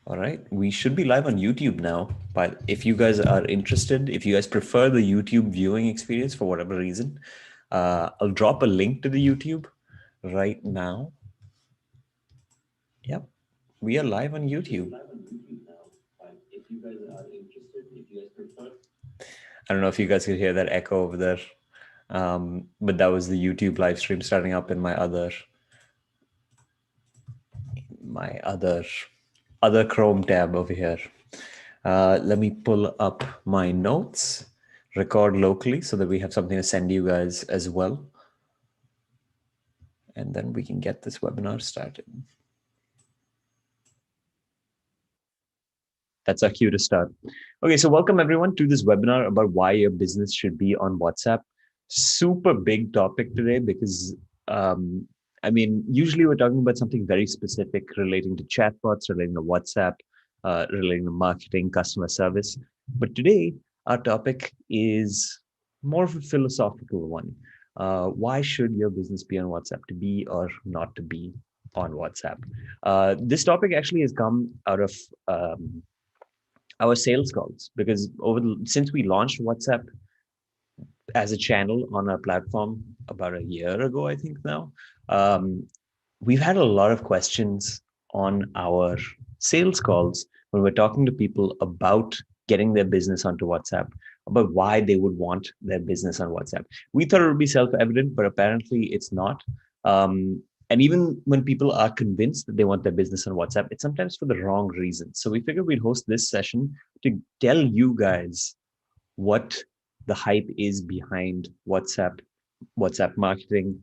All right, we should be live on YouTube now, but if you guys are interested, if you guys prefer the YouTube viewing experience for whatever reason, I'll drop a link to the YouTube right now. Yep, we are live on YouTube. I don't know if you guys could hear that echo over there, but that was the YouTube live stream starting up in my other Chrome tab over here. Let me pull up my notes, record locally so that we have something to send you guys as well. And then we can get this webinar started. That's our cue to start. Okay, so welcome everyone to this webinar about why your business should be on WhatsApp. Super big topic today because, usually we're talking about something very specific relating to chatbots, relating to WhatsApp, relating to marketing, customer service. But today, our topic is more of a philosophical one. Why should your business be on WhatsApp, to be or not to be on WhatsApp? This topic actually has come out of our sales calls because since we launched WhatsApp as a channel on our platform about a year ago, I think now, um, we've had a lot of questions on our sales calls when we're talking to people about getting their business onto WhatsApp, about why they would want their business on WhatsApp. We thought it would be self-evident, but apparently it's not. And even when people are convinced that they want their business on WhatsApp, it's sometimes for the wrong reasons. So we figured we'd host this session to tell you guys what the hype is behind WhatsApp marketing,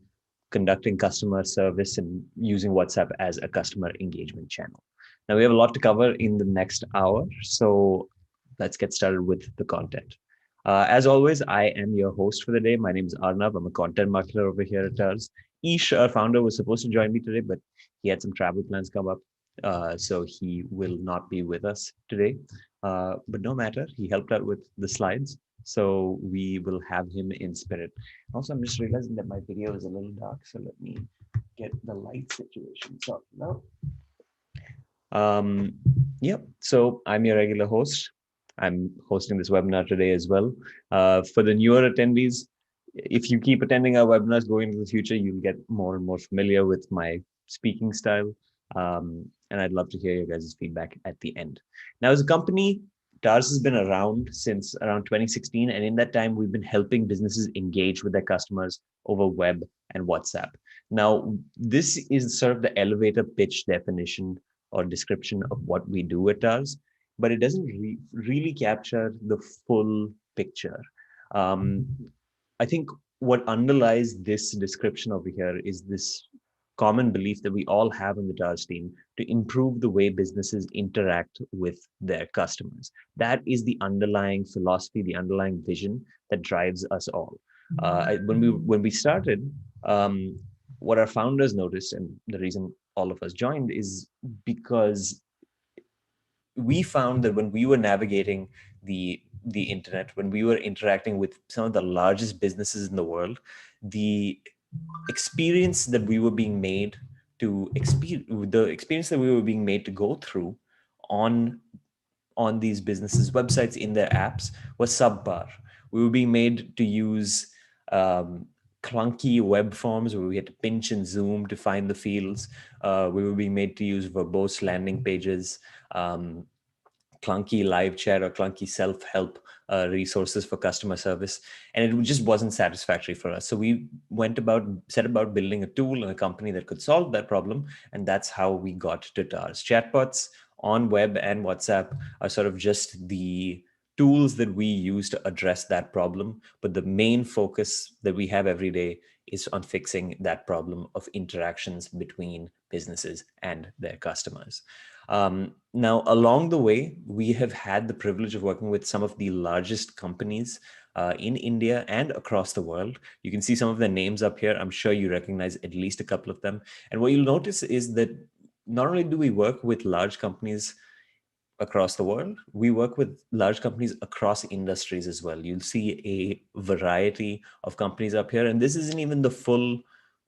conducting customer service, and using WhatsApp as a customer engagement channel. Now, we have a lot to cover in the next hour, so let's get started with the content. As always, I am your host for the day. My name is Arnav. I'm a content marketer over here at Tars. Ish, our founder, was supposed to join me today, but he had some travel plans come up, so he will not be with us today. But no matter, he helped out with the slides, so we will have him in spirit. Also, I'm just realizing that my video is a little dark, so let me get the light situation sorted out. Yep, so I'm your regular host. I'm hosting this webinar today as well. For the newer attendees, if you keep attending our webinars going into the future, you'll get more and more familiar with my speaking style. And I'd love to hear your guys' feedback at the end. Now, as a company, TARS has been around since around 2016. And in that time, we've been helping businesses engage with their customers over web and WhatsApp. Now, this is sort of the elevator pitch definition or description of what we do at TARS, but it doesn't really capture the full picture. Um, I think what underlies this description over here is this common belief that we all have in the TARS team to improve the way businesses interact with their customers. That is the underlying philosophy, the underlying vision that drives us all. When we started, what our founders noticed, and the reason all of us joined, is because we found that when we were navigating the internet, when we were interacting with some of the largest businesses in the world, the experience that we were being made the experience that we were being made to go through on these businesses' websites, in their apps, was subpar. We were being made to use clunky web forms where we had to pinch and zoom to find the fields. We were being made to use verbose landing pages, clunky live chat or clunky self-help resources for customer service, and it just wasn't satisfactory for us. So we set about building a tool and a company that could solve that problem, and that's how we got to TARS. Chatbots on web and WhatsApp are sort of just the tools that we use to address that problem, but the main focus that we have every day is on fixing that problem of interactions between businesses and their customers. Now, along the way, we have had the privilege of working with some of the largest companies in India and across the world. You can see some of their names up here. I'm sure you recognize at least a couple of them. And what you'll notice is that not only do we work with large companies across the world, we work with large companies across industries as well. You'll see a variety of companies up here. And this isn't even the full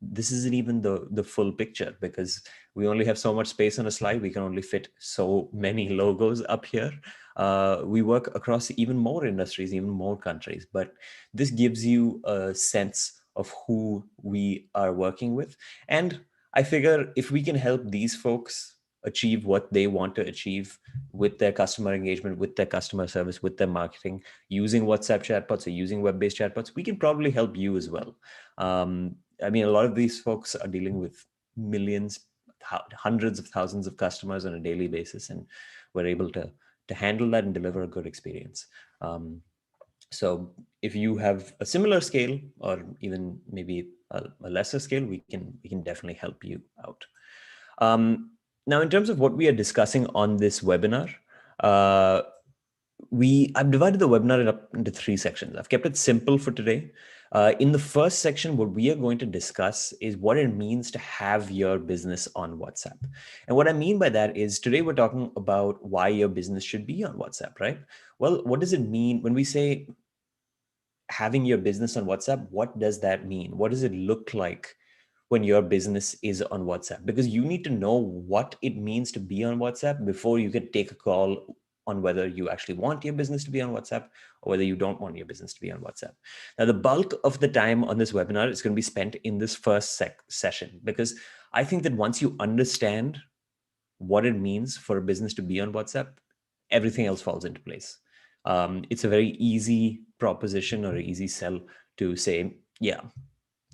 this isn't even the full picture, because we only have so much space on a slide. We can only fit so many logos up here. We work across even more industries, even more countries, but this gives you a sense of who we are working with. And I figure if we can help these folks achieve what they want to achieve with their customer engagement, with their customer service, with their marketing, using WhatsApp chatbots or using web-based chatbots, we can probably help you as well. I mean, a lot of these folks are dealing with millions, hundreds of thousands of customers on a daily basis, and we're able to handle that and deliver a good experience. So if you have a similar scale, or even maybe a lesser scale, we can definitely help you out. Now, in terms of what we are discussing on this webinar, uh, I've divided the webinar up into 3 sections. I've kept it simple for today. In the first section, what we are going to discuss is what it means to have your business on WhatsApp. And what I mean by that is today we're talking about why your business should be on WhatsApp, right? Well, what does it mean when we say having your business on WhatsApp? What does that mean? What does it look like when your business is on WhatsApp? Because you need to know what it means to be on WhatsApp before you can take a call on whether you actually want your business to be on WhatsApp or whether you don't want your business to be on WhatsApp. Now, the bulk of the time on this webinar is going to be spent in this first session, because I think that once you understand what it means for a business to be on WhatsApp, everything else falls into place. It's a very easy proposition or an easy sell to say, yeah,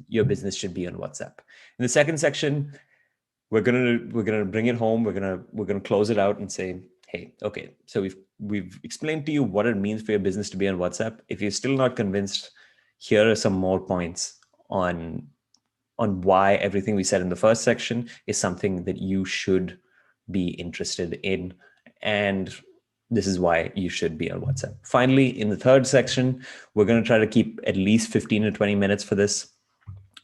your business should be on WhatsApp. In the second section, we're gonna bring it home. We're gonna close it out and say, hey, okay, so we've explained to you what it means for your business to be on WhatsApp. If you're still not convinced, here are some more points on why everything we said in the first section is something that you should be interested in, and this is why you should be on WhatsApp. Finally, in the third section, we're going to try to keep at least 15 to 20 minutes for this.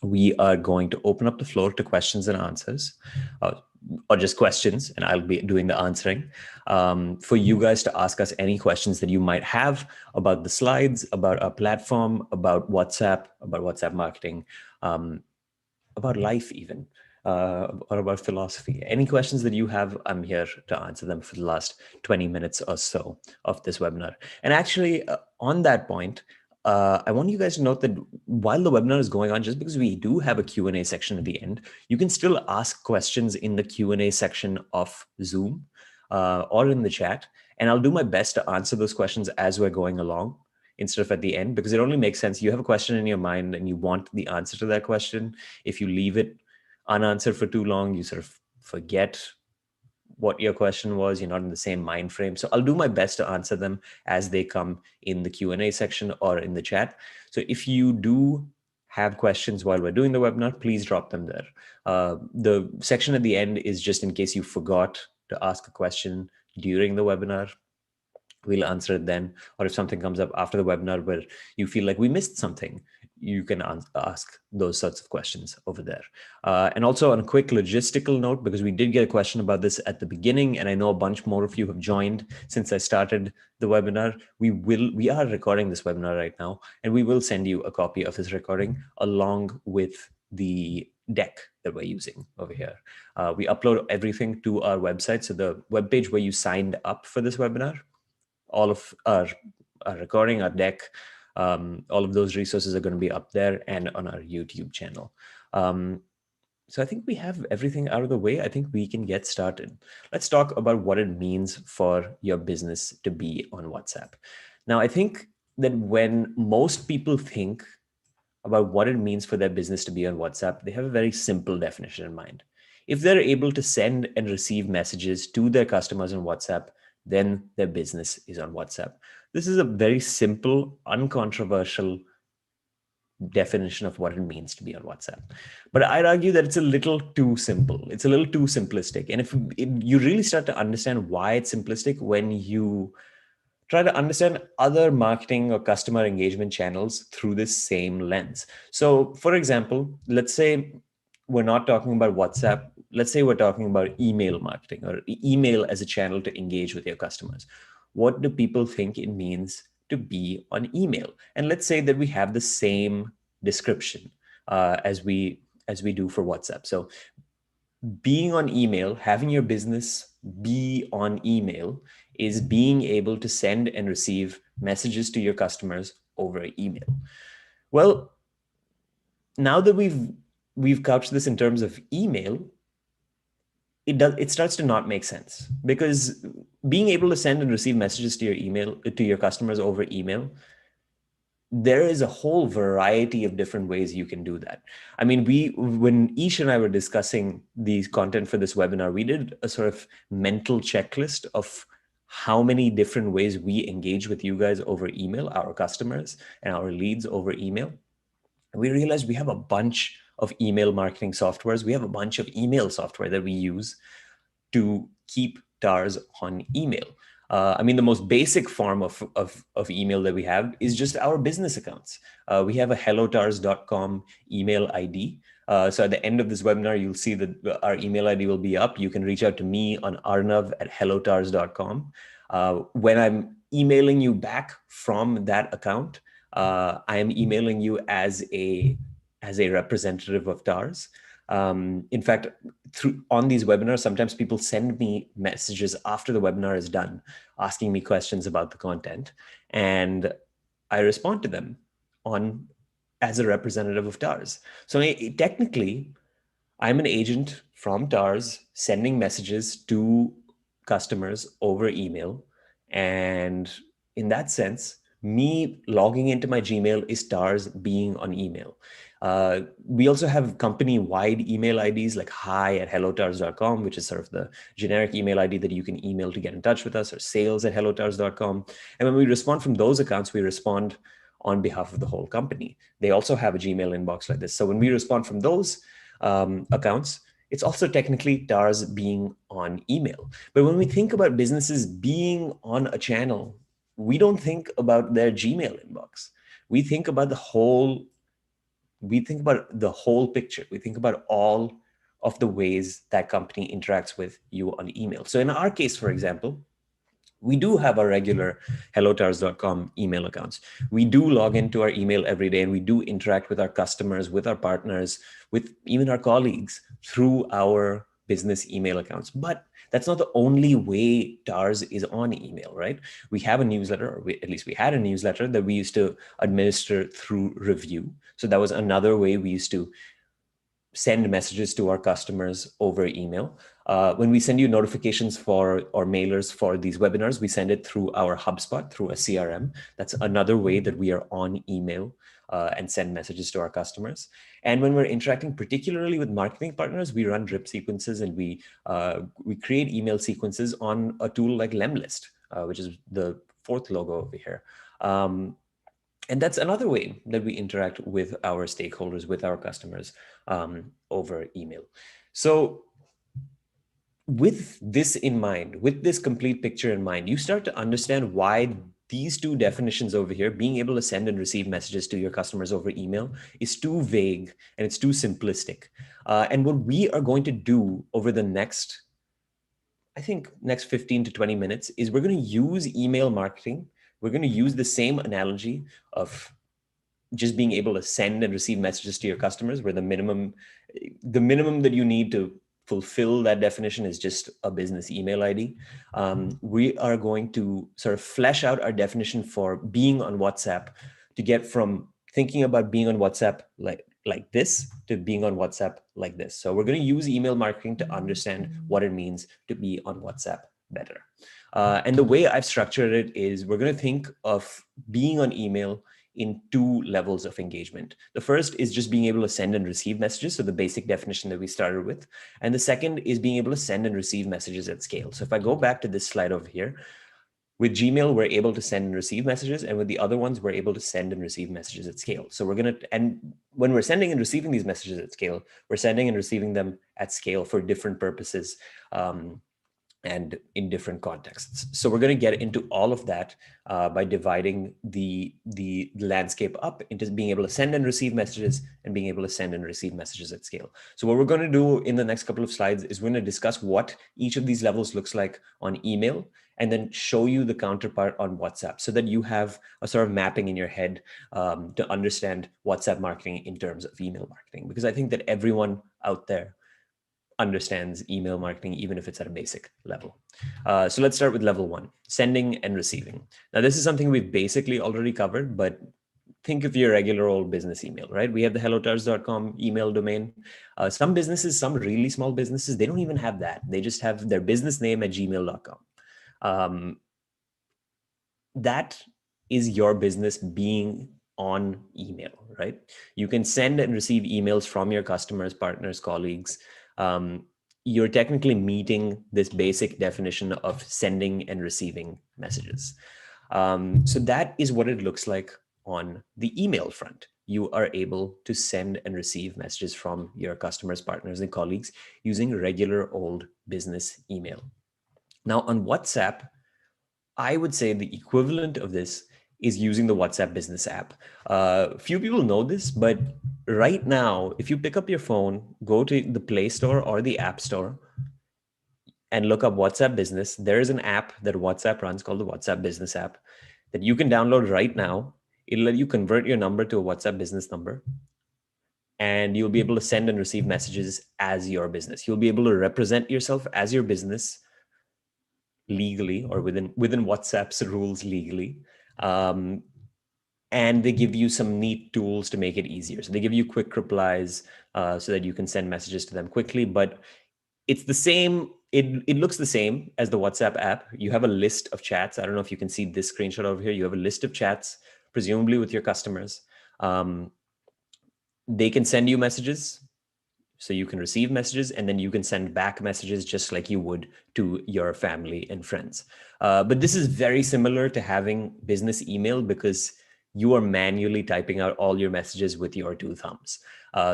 We are going to open up the floor to questions and answers, or just questions, and I'll be doing the answering. For you guys to ask us any questions that you might have about the slides, about our platform, about WhatsApp marketing, about life even, or about philosophy. Any questions that you have, I'm here to answer them for the last 20 minutes or so of this webinar. And actually, on that point, I want you guys to note that while the webinar is going on, just because we do have a Q&A section at the end, you can still ask questions in the Q&A section of Zoom or in the chat. And I'll do my best to answer those questions as we're going along, instead of at the end, because it only makes sense. You have a question in your mind and you want the answer to that question. If you leave it unanswered for too long, you sort of forget what your question was. You're not in the same mind frame. So I'll do my best to answer them as they come in the Q&A section or in the chat. So if you do have questions while we're doing the webinar, please drop them there. The section at the end is just in case you forgot to ask a question during the webinar. We'll answer it then. Or if something comes up after the webinar where you feel like we missed something, you can ask those sorts of questions over there. And also on a quick logistical note, because we did get a question about this at the beginning, and I know a bunch more of you have joined since I started the webinar. We are recording this webinar right now, and we will send you a copy of this recording along with the deck that we're using over here. We upload everything to our website. So the webpage where you signed up for this webinar, all of our recording, our deck, all of those resources are going to be up there and on our YouTube channel. So I think we have everything out of the way. I think we can get started. Let's talk about what it means for your business to be on WhatsApp. Now, I think that when most people think about what it means for their business to be on WhatsApp, they have a very simple definition in mind. If they're able to send and receive messages to their customers on WhatsApp, then their business is on WhatsApp. This is a very simple, uncontroversial definition of what it means to be on WhatsApp. But I'd argue that it's a little too simple. It's a little too simplistic. And if you really start to understand why it's simplistic when you try to understand other marketing or customer engagement channels through this same lens. So for example, let's say we're not talking about WhatsApp. Let's say we're talking about email marketing or email as a channel to engage with your customers. What do people think it means to be on email? And let's say that we have the same description as we as we do for WhatsApp. So being on email, having your business be on email is being able to send and receive messages to your customers over email. Well, now that we've couched this in terms of email, it starts to not make sense, because being able to send and receive messages to your email to your customers over email, there is a whole variety of different ways you can do that. I mean, when Ish and I were discussing the content for this webinar, we did a sort of mental checklist of how many different ways we engage with you guys over email, our customers and our leads over email. And we realized we have a bunch of email marketing softwares. We have a bunch of email software that we use to keep TARs on email. I mean, the most basic form of email that we have is just our business accounts. We have a hellotars.com email ID. So at the end of this webinar, you'll see that our email ID will be up. You can reach out to me on arnav@hellotars.com. When I'm emailing you back from that account, I am emailing you as a representative of TARS. In fact, on these webinars, sometimes people send me messages after the webinar is done, asking me questions about the content, and I respond to them as a representative of TARS. So technically, I'm an agent from TARS sending messages to customers over email. And in that sense, me logging into my Gmail is TARS being on email. We also have company-wide email IDs like hi@hellotars.com, which is sort of the generic email ID that you can email to get in touch with us, or sales@hellotars.com. And when we respond from those accounts, we respond on behalf of the whole company. They also have a Gmail inbox like this. So when we respond from those accounts, it's also technically TARS being on email. But when we think about businesses being on a channel, we don't think about their Gmail inbox. We think about the whole picture. We think about all of the ways that company interacts with you on email. So in our case, for example, we do have our regular hellotars.com email accounts. We do log into our email every day, and we do interact with our customers, with our partners, with even our colleagues through our business email accounts. But that's not the only way TARS is on email, right? We have a newsletter, or at least we had a newsletter that we used to administer through review. So that was another way we used to send messages to our customers over email. When we send you notifications or mailers for these webinars, we send it through our HubSpot, through a CRM. That's another way that we are on email and send messages to our customers. And when we're interacting particularly with marketing partners, we run drip sequences, and we create email sequences on a tool like Lemlist, which is the fourth logo over here. And that's another way that we interact with our stakeholders, with our customers over email. So with this in mind, with this complete picture in mind, you start to understand why these two definitions over here, being able to send and receive messages to your customers over email, is too vague and it's too simplistic. And what we are going to do over the next 15 to 20 minutes is we're going to use email marketing. We're going to use the same analogy of just being able to send and receive messages to your customers, where the minimum that you need to fulfill that definition is just a business email ID. We are going to sort of flesh out our definition for being on WhatsApp to get from thinking about being on WhatsApp like this to being on WhatsApp like this. So we're going to use email marketing to understand what it means to be on WhatsApp better. And the way I've structured it is we're going to think of being on email in two levels of engagement. The first is just being able to send and receive messages, so the basic definition that we started with. And the second is being able to send and receive messages at scale. So if I go back to this slide over here, with Gmail, we're able to send and receive messages, and with the other ones, we're able to send and receive messages at scale. So and when we're sending and receiving these messages at scale, we're sending and receiving them at scale for different purposes. and in different contexts. So we're going to get into all of that by dividing the landscape up into being able to send and receive messages and being able to send and receive messages at scale. So what we're going to do in the next couple of slides is we're going to discuss what each of these levels looks like on email, and then show you the counterpart on WhatsApp so that you have a sort of mapping in your head to understand WhatsApp marketing in terms of email marketing. Because I think that everyone out there understands email marketing, even if it's at a basic level. So let's start with level one, sending and receiving. Now, this is something we've basically already covered, but think of your regular old business email, right? We have the hellotars.com email domain. Some businesses, some really small businesses, they don't even have that. They just have their business name at gmail.com. Um, that is your business being on email, right? You can send and receive emails from your customers, partners, colleagues. You're technically meeting this basic definition of sending and receiving messages. So that is what it looks like on the email front. You are able to send and receive messages from your customers, partners, and colleagues using regular old business email. Now, on WhatsApp, I would say the equivalent of this is using the WhatsApp business app. Few people know this, but right now, if you pick up your phone, go to the Play Store or the App Store and look up WhatsApp Business, there is an app that WhatsApp runs called the WhatsApp Business app that you can download right now. It'll let you convert your number to a WhatsApp business number, and you'll be able to send and receive messages as your business. You'll be able to represent yourself as your business legally, or within WhatsApp's rules legally. Um, and they give you some neat tools to make it easier. So they give you quick replies so that you can send messages to them quickly. But it's the same. It looks the same as the WhatsApp app. You have a list of chats. I don't know if you can see this screenshot over here. You have a list of chats, presumably with your customers. Um, they can send you messages, so you can receive messages, and then you can send back messages just like you would to your family and friends. But this is very similar to having business email because you are manually typing out all your messages with your two thumbs.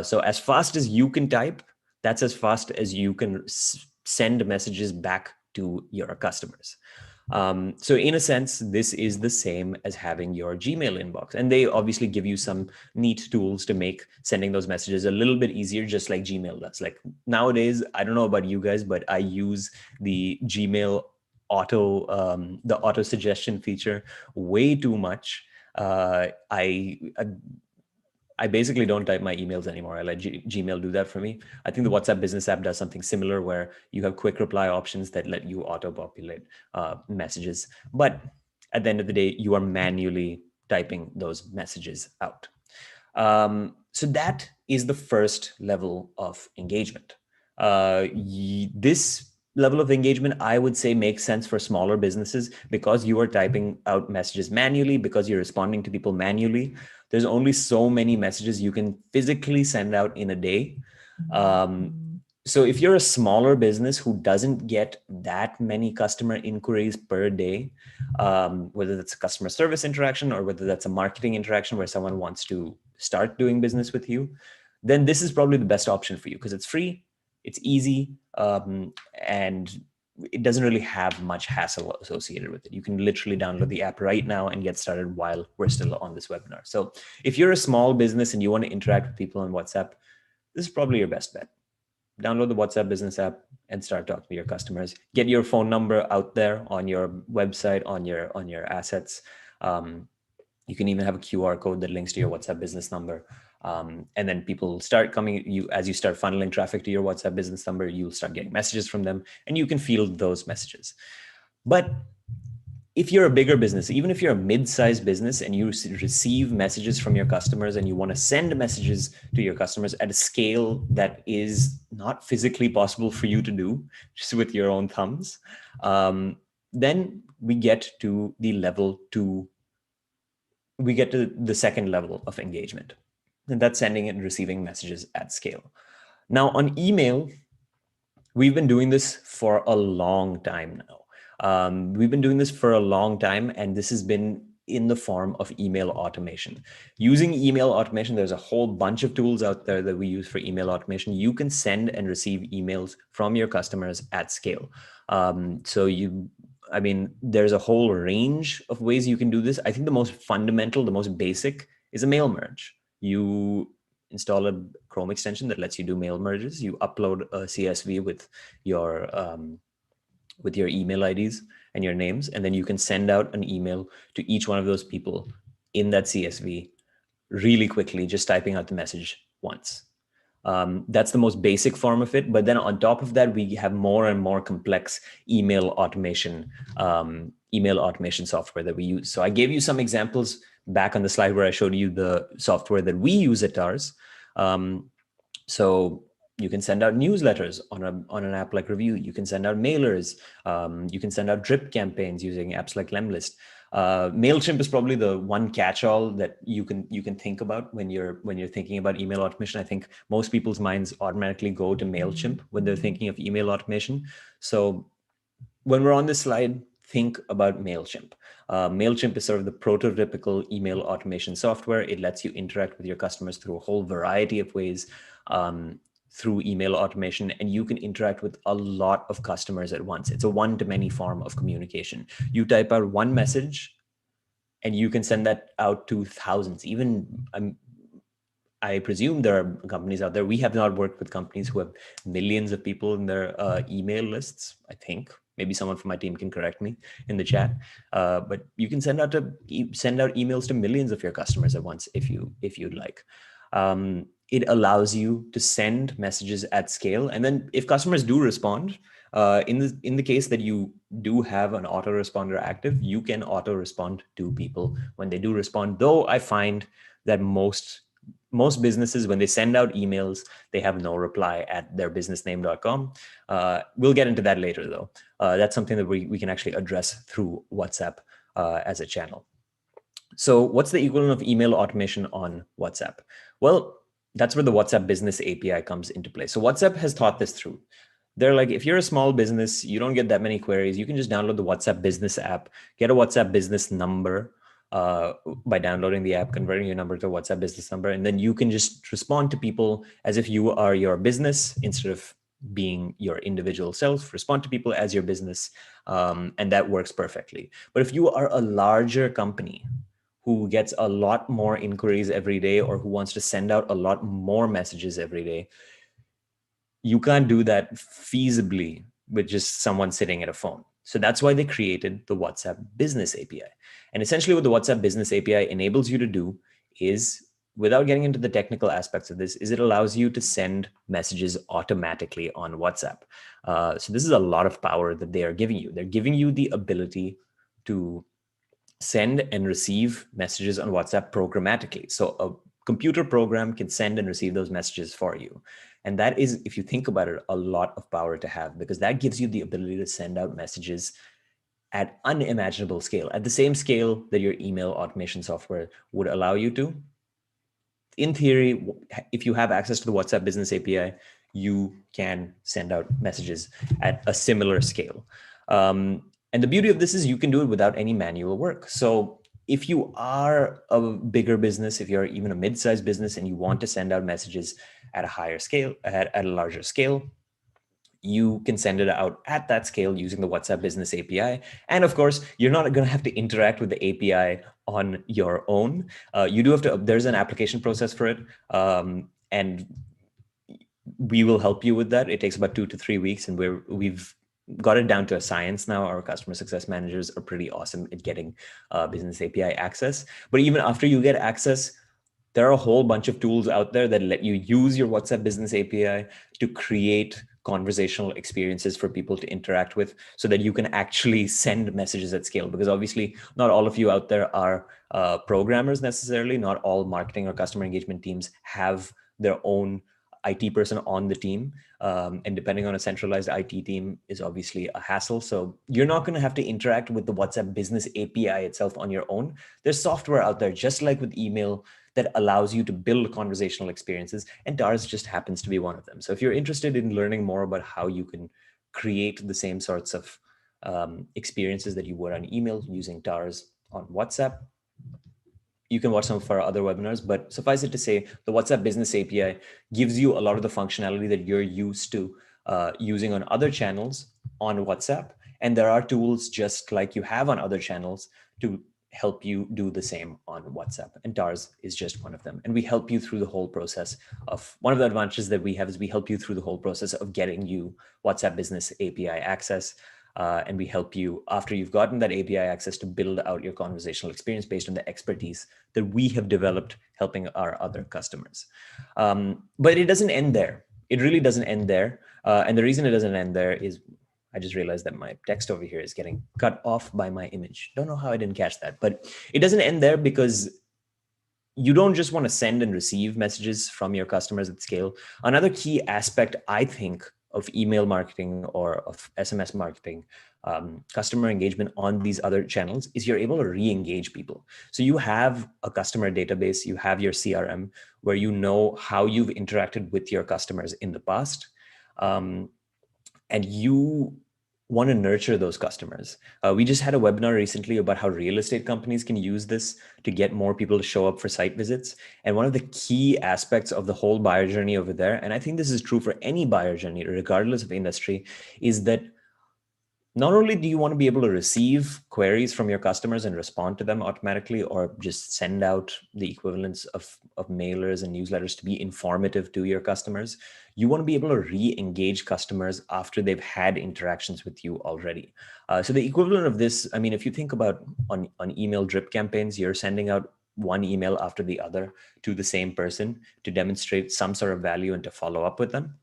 So as fast as you can type, that's as fast as you can send messages back to your customers. So in a sense, this is the same as having your Gmail inbox. And they obviously give you some neat tools to make sending those messages a little bit easier, just like Gmail does. Like nowadays, I don't know about you guys, but I use the Gmail the auto suggestion feature way too much. I basically don't type my emails anymore. I let Gmail do that for me. I think the WhatsApp business app does something similar where you have quick reply options that let you auto populate messages. But at the end of the day, you are manually typing those messages out. So that is the first level of engagement. This level of engagement, I would say, makes sense for smaller businesses because you are typing out messages manually, because you're responding to people manually. There's only so many messages you can physically send out in a day. So if you're a smaller business who doesn't get that many customer inquiries per day, whether that's a customer service interaction or whether that's a marketing interaction where someone wants to start doing business with you, then this is probably the best option for you because it's free, it's easy, and it doesn't really have much hassle associated with it. You can literally download the app right now and get started while we're still on this webinar. So if you're a small business and you want to interact with people on WhatsApp, this is probably your best bet. Download the WhatsApp business app and start talking to your customers. Get your phone number out there on your website, on your assets. You can even have a QR code that links to your WhatsApp business number. And then people start coming, as you start funneling traffic to your WhatsApp business number, you'll start getting messages from them and you can field those messages. But if you're a bigger business, even if you're a mid-sized business and you receive messages from your customers and you want to send messages to your customers at a scale that is not physically possible for you to do just with your own thumbs, then we get to the second level of engagement, and that's sending and receiving messages at scale. Now on email, we've been doing this for a long time now. We've been doing this for a long time, and this has been in the form of email automation. Using email automation, there's a whole bunch of tools out there that we use for email automation. You can send and receive emails from your customers at scale. I mean, there's a whole range of ways you can do this. I think the most fundamental, the most basic is a mail merge. You install a Chrome extension that lets you do mail merges. You upload a CSV with your email IDs and your names, and then you can send out an email to each one of those people in that CSV really quickly, just typing out the message once. That's the most basic form of it. But then on top of that, we have more and more complex email automation software that we use. So I gave you some examples back on the slide where I showed you the software that we use at TARS. So you can send out newsletters on an app like Review. You can send out mailers. You can send out drip campaigns using apps like Lemlist. Mailchimp is probably the one catch-all that you can think about when you're thinking about email automation. I think most people's minds automatically go to Mailchimp when they're thinking of email automation. So when we're on this slide, think about Mailchimp. Mailchimp is sort of the prototypical email automation software. It lets you interact with your customers through a whole variety of ways. Through email automation, and you can interact with a lot of customers at once. It's a one-to-many form of communication. You type out one message and you can send that out to thousands. Even I presume there are companies out there. We have not worked with companies who have millions of people in their email lists, I think. Maybe someone from my team can correct me in the chat. But you can send out emails to millions of your customers at once if you'd like. It allows you to send messages at scale, and then if customers do respond, in the case that you do have an autoresponder active, you can auto respond to people when they do respond. Though I find that most businesses, when they send out emails, they have no reply at theirbusinessname.com. We'll get into that later, though. That's something that we can actually address through WhatsApp as a channel. So what's the equivalent of email automation on WhatsApp? Well, that's where the WhatsApp Business API comes into play. So WhatsApp has thought this through. They're like, if you're a small business, you don't get that many queries, you can just download the WhatsApp Business app, get a WhatsApp Business number by downloading the app, converting your number to a WhatsApp Business number, and then you can just respond to people as if you are your business instead of being your individual self. Respond to people as your business, and that works perfectly. But if you are a larger company who gets a lot more inquiries every day, or who wants to send out a lot more messages every day, you can't do that feasibly with just someone sitting at a phone. So that's why they created the WhatsApp Business API. And essentially what the WhatsApp Business API enables you to do is, without getting into the technical aspects of this, is it allows you to send messages automatically on WhatsApp. So this is a lot of power that they are giving you. They're giving you the ability to send and receive messages on WhatsApp programmatically. So a computer program can send and receive those messages for you. And that is, if you think about it, a lot of power to have, because that gives you the ability to send out messages at unimaginable scale, at the same scale that your email automation software would allow you to. In theory, if you have access to the WhatsApp Business API, you can send out messages at a similar scale. And the beauty of this is you can do it without any manual work. So if you are a bigger business, if you're even a mid-sized business and you want to send out messages at a higher scale, at a larger scale, you can send it out at that scale using the WhatsApp Business API. And of course, you're not going to have to interact with the API on your own. You do have to, there's an application process for it. And we will help you with that. It takes about 2 to 3 weeks, and we've got it down to a science now. Our customer success managers are pretty awesome at getting Business API access. But even after you get access, there are a whole bunch of tools out there that let you use your WhatsApp Business API to create conversational experiences for people to interact with, so that you can actually send messages at scale. Because obviously not all of you out there are programmers necessarily. Not all marketing or customer engagement teams have their own IT person on the team. And depending on a centralized IT team is obviously a hassle. So you're not going to have to interact with the WhatsApp Business API itself on your own. There's software out there, just like with email, that allows you to build conversational experiences, and TARS just happens to be one of them. So if you're interested in learning more about how you can create the same sorts of experiences that you would on email using TARS on WhatsApp, you can watch some of our other webinars. But suffice it to say, the WhatsApp Business API gives you a lot of the functionality that you're used to using on other channels on WhatsApp. And there are tools just like you have on other channels to help you do the same on WhatsApp. And TARS is just one of them. And we help you through the whole process of, one of the advantages that we have is we help you through the whole process of getting you WhatsApp Business API access. And we help you after you've gotten that API access to build out your conversational experience based on the expertise that we have developed helping our other customers. But it doesn't end there. It really doesn't end there. And the reason it doesn't end there is I just realized that my text over here is getting cut off by my image. Don't know how I didn't catch that, but it doesn't end there because you don't just want to send and receive messages from your customers at scale. Another key aspect, I think, of email marketing or of SMS marketing, customer engagement on these other channels is you're able to re-engage people. So you have a customer database, you have your CRM where you know how you've interacted with your customers in the past. And you want to nurture those customers. We just had a webinar recently about how real estate companies can use this to get more people to show up for site visits. And one of the key aspects of the whole buyer journey over there, and I think this is true for any buyer journey, regardless of industry, is that not only do you want to be able to receive queries from your customers and respond to them automatically, or just send out the equivalents of mailers and newsletters to be informative to your customers, you want to be able to re-engage customers after they've had interactions with you already. So the equivalent of this, I mean, if you think about on email drip campaigns, you're sending out one email after the other to the same person to demonstrate some sort of value and to follow up with them.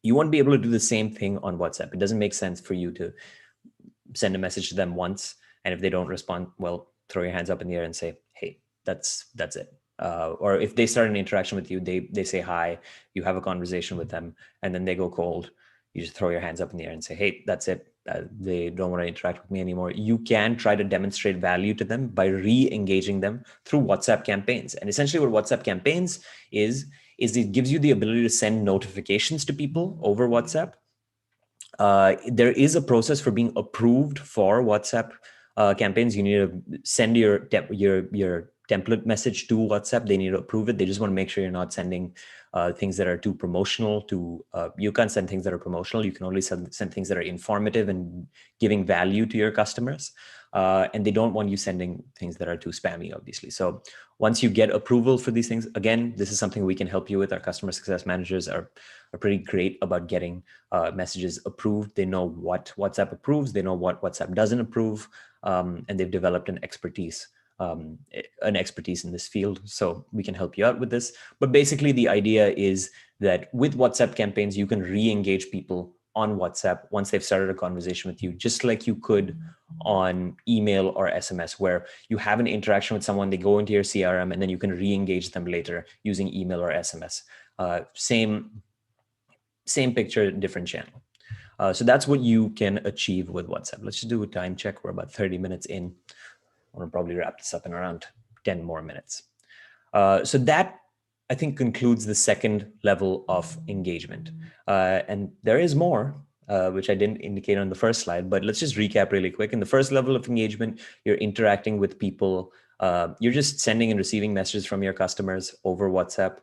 You want to be able to do the same thing on WhatsApp. It doesn't make sense for you to send a message to them once, and if they don't respond, well, throw your hands up in the air and say, hey, that's it. Or if they start an interaction with you, they say hi, you have a conversation with them, and then they go cold, you just throw your hands up in the air and say, hey, that's it. They don't want to interact with me anymore. You can try to demonstrate value to them by re-engaging them through WhatsApp campaigns. And essentially what WhatsApp campaigns is it gives you the ability to send notifications to people over WhatsApp. There is a process for being approved for WhatsApp campaigns. You need to send your template message to WhatsApp. They need to approve it. They just want to make sure you're not sending things that are too promotional. You can't send things that are promotional. You can only send things that are informative and giving value to your customers. And they don't want you sending things that are too spammy, obviously. So once you get approval for these things, again, this is something we can help you with. Our customer success managers are pretty great about getting messages approved. They know what WhatsApp approves. They know what WhatsApp doesn't approve. And they've developed an expertise in this field. So we can help you out with this. But basically the idea is that with WhatsApp campaigns, you can re-engage people on WhatsApp once they've started a conversation with you, just like you could on email or SMS, where you have an interaction with someone, they go into your CRM, and then you can re-engage them later using email or SMS. Same picture, different channel. So that's what you can achieve with WhatsApp. Let's just do a time check. We're about 30 minutes in. I want to probably wrap this up in around 10 more minutes. So that, I think, concludes the second level of engagement. And there is more, which I didn't indicate on the first slide, but let's just recap really quick. In the first level of engagement, you're interacting with people. You're just sending and receiving messages from your customers over WhatsApp.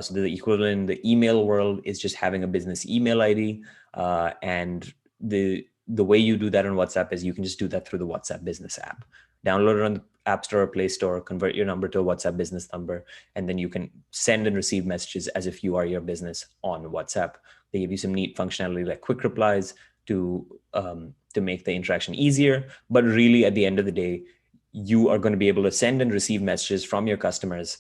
So the equivalent in the email world is just having a business email ID. And the way you do that on WhatsApp is you can just do that through the WhatsApp Business app. Download it on the App Store or Play Store, convert your number to a WhatsApp business number, and then you can send and receive messages as if you are your business on WhatsApp. They give you some neat functionality like quick replies to make the interaction easier. But really, at the end of the day, you are going to be able to send and receive messages from your customers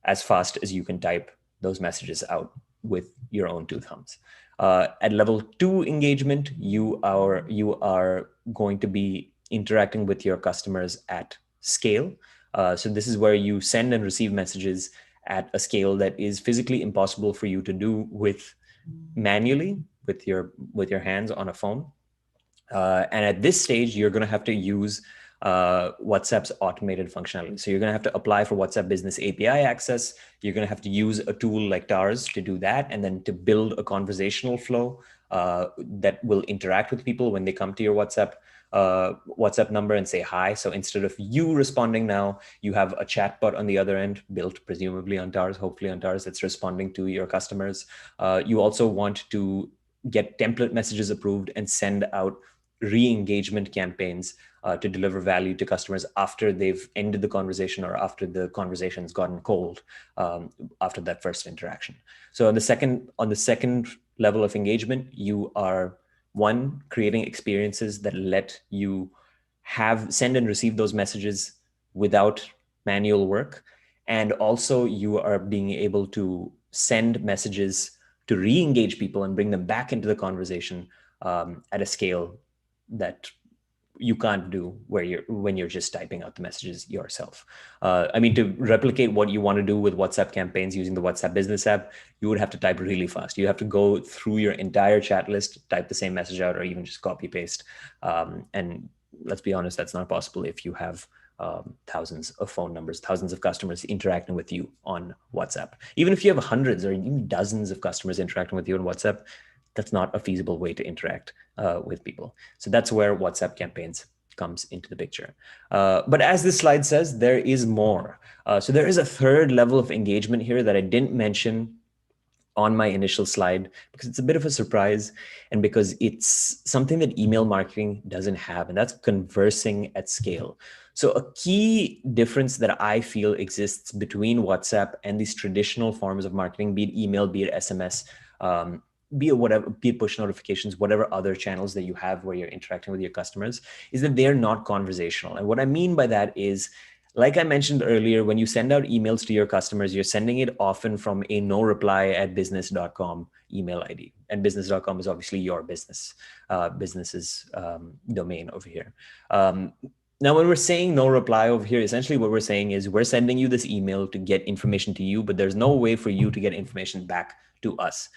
as fast as you can type those messages out with your own two thumbs. At level 2 engagement, you are going to be interacting with your customers at scale. So this is where you send and receive messages at a scale that is physically impossible for you to do manually with your hands on a phone. And at this stage, you're going to have to use WhatsApp's automated functionality. So you're going to have to apply for WhatsApp Business API access. You're going to have to use a tool like TARS to do that, and then to build a conversational flow that will interact with people when they come to your WhatsApp number and say hi. So instead of you responding now, you have a chatbot on the other end, built presumably on TARS, hopefully on TARS, that's responding to your customers. You also want to get template messages approved and send out re-engagement campaigns to deliver value to customers after they've ended the conversation or after the conversation's gotten cold after that first interaction. So on the second level of engagement, you are one, creating experiences that let you send and receive those messages without manual work. And also you are being able to send messages to re-engage people and bring them back into the conversation at a scale that you can't do when you're just typing out the messages yourself. I mean, to replicate what you want to do with WhatsApp campaigns using the WhatsApp business app, you would have to type really fast. You have to go through your entire chat list, type the same message out, or even just copy paste. And let's be honest, that's not possible if you have thousands of phone numbers, thousands of customers interacting with you on WhatsApp. Even if you have hundreds or even dozens of customers interacting with you on WhatsApp, that's not a feasible way to interact with people. So that's where WhatsApp campaigns comes into the picture. But as this slide says, there is more. So there is a third level of engagement here that I didn't mention on my initial slide because it's a bit of a surprise and because it's something that email marketing doesn't have, and that's conversing at scale. So a key difference that I feel exists between WhatsApp and these traditional forms of marketing, be it email, be it SMS, be it whatever, be it push notifications, whatever other channels that you have where you're interacting with your customers, is that they're not conversational. And what I mean by that is, like I mentioned earlier, when you send out emails to your customers, you're sending it often from a no reply at business.com email ID. And business.com is obviously your business's domain over here. Now, when we're saying no reply over here, essentially what we're saying is we're sending you this email to get information to you, but there's no way for you to get information back to us.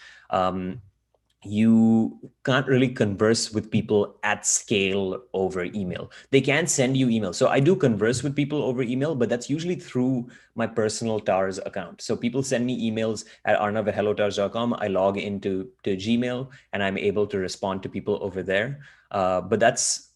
You can't really converse with people at scale over email. They can send you emails. So I do converse with people over email, but that's usually through my personal Tars account. So people send me emails at arnav@hellotars.com. I log into Gmail and I'm able to respond to people over there. But that's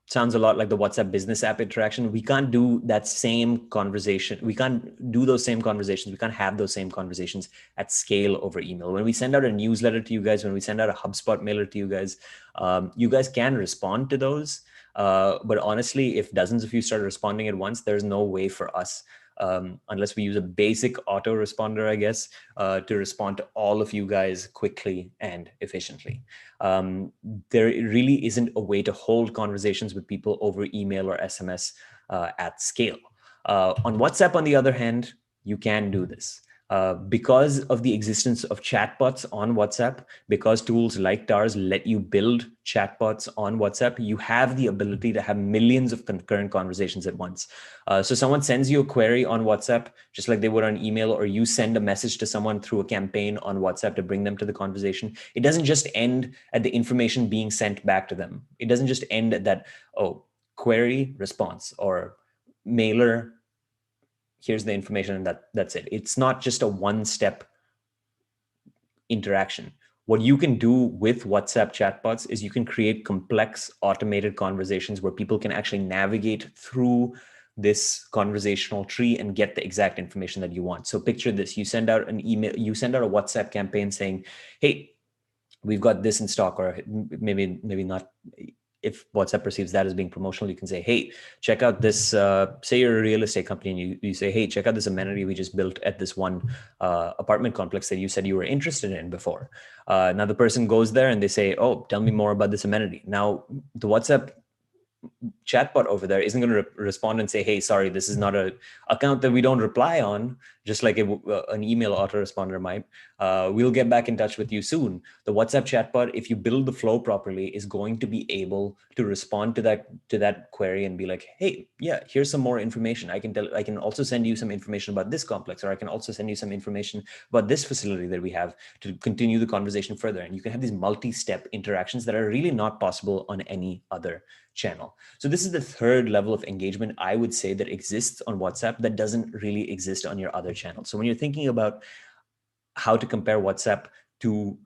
sounds a lot like the WhatsApp business app interaction. We can't do that same conversation. We can't do those same conversations. We can't have those same conversations at scale over email. When we send out a newsletter to you guys, when we send out a HubSpot mailer to you guys can respond to those. But honestly, if dozens of you start responding at once, there's no way for us, unless we use a basic autoresponder, I guess, to respond to all of you guys quickly and efficiently. There really isn't a way to hold conversations with people over email or SMS at scale. On WhatsApp, on the other hand, you can do this. Because of the existence of chatbots on WhatsApp, because tools like Tars let you build chatbots on WhatsApp, you have the ability to have millions of concurrent conversations at once. So someone sends you a query on WhatsApp, just like they would on email, or you send a message to someone through a campaign on WhatsApp to bring them to the conversation. It doesn't just end at the information being sent back to them. It doesn't just end at that, oh, query, response, or mailer, here's the information, and that's it. It's not just a one-step interaction. What you can do with WhatsApp chatbots is you can create complex automated conversations where people can actually navigate through this conversational tree and get the exact information that you want. So picture this, you send out an email, you send out a WhatsApp campaign saying, hey, we've got this in stock, or maybe not. If WhatsApp perceives that as being promotional, you can say, hey, check out this, say you're a real estate company and you say, hey, check out this amenity we just built at this one apartment complex that you said you were interested in before. Now the person goes there and they say, oh, tell me more about this amenity. Now the WhatsApp chatbot over there isn't going to respond and say, hey, sorry, this is not a account that we don't reply on, just like an email autoresponder might. We'll get back in touch with you soon. The WhatsApp chatbot, if you build the flow properly, is going to be able to respond to that query and be like, hey, yeah, here's some more information. I can also send you some information about this complex, or I can also send you some information about this facility that we have to continue the conversation further. And you can have these multi-step interactions that are really not possible on any other channel. So this is the third level of engagement, I would say, that exists on WhatsApp that doesn't really exist on your other channels. So when you're thinking about how to compare WhatsApp to